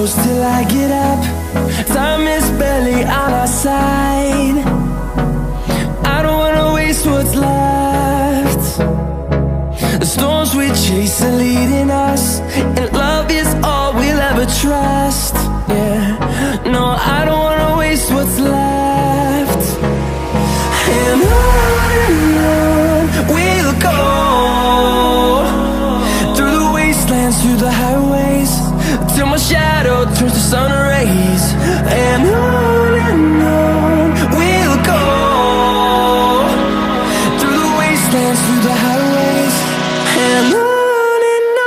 close till I get up. Time is barely on our side. I don't wanna waste what's left. The storms we chase are leading us, and love is all we'll ever trust. Yeah, no, I don't wanna waste what's left. And on we'll go, through the wastelands, through the highways, till my shadow turns to sun rays. And on we'll go, through the wastelands, through the highways, and on we'll go.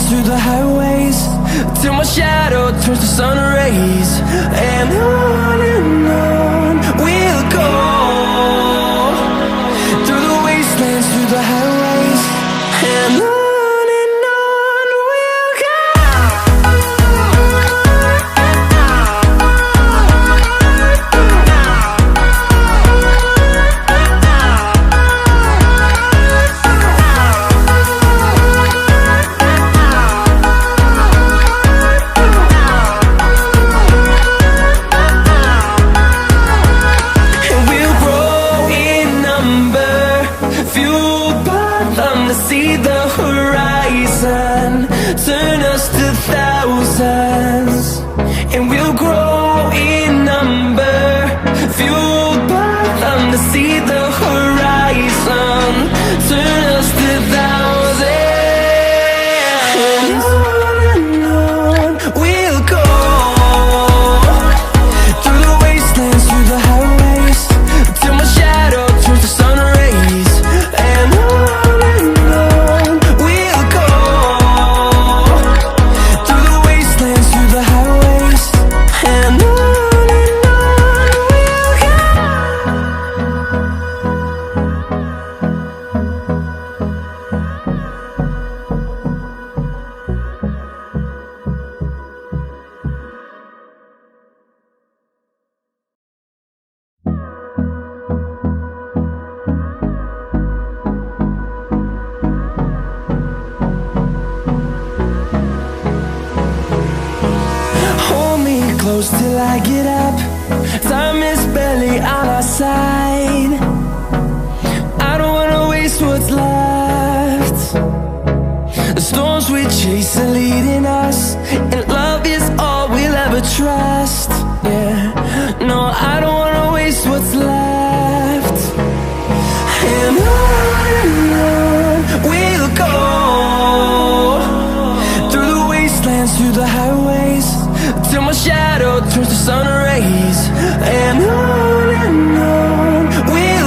Through the highways, till my shadow turns to sun rays. And on we'll go, through the wastelands, through the highways, and on we'll go. See the horizon turn us to thousands, and we'll grow in number, fueled by them. To see the horizon turn us to thousands, and on we'll go, through the wastelands, through the highways, till my shadow turns to sun rays. And close till I get up. Time is barely on our side. I don't wanna waste what's left. The storms we chase are leading us, and love is all we'll ever trust. Yeah, no, I don't wanna waste what's left. And on we'll go, through the wastelands, through the highways, till my shadow turns to sun rays. And on we'll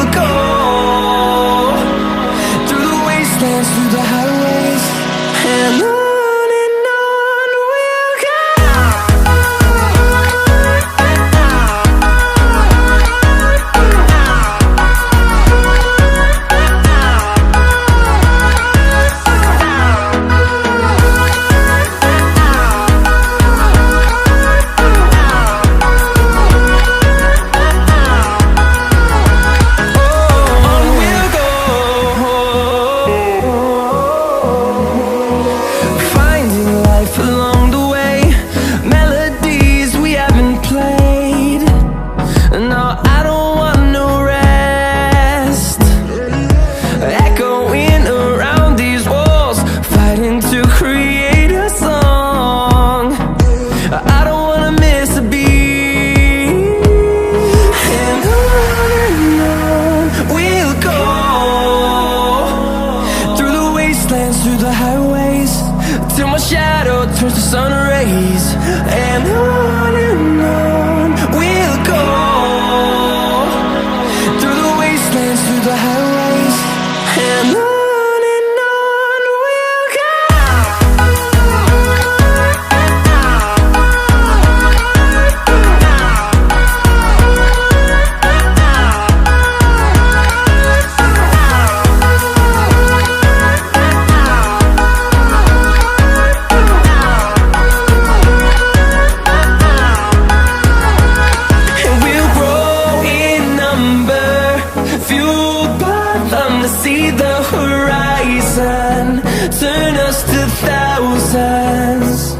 mountains,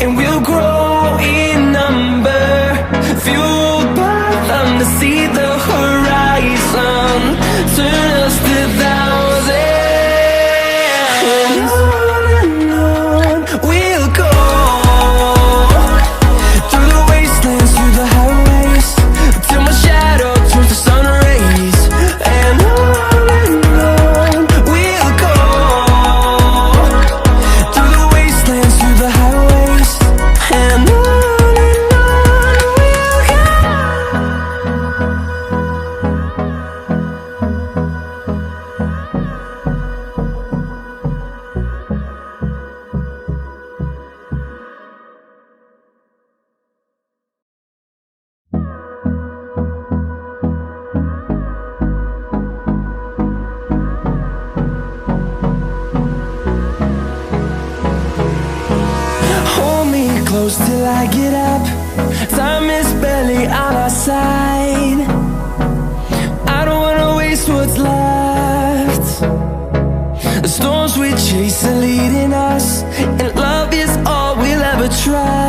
and we'll grow in number, fueled by them to see the horizon, turn us to thousands. And on we'll go, through the wastelands, through the highways, till my shadow turns to sun rays. And on we'll go, through the wastelands, through the highways. And on we'll go. Hold me close till I get up. Time is barely on our side. I don't wanna waste what's left. The storms we chase are leading us, and love is all we'll ever try.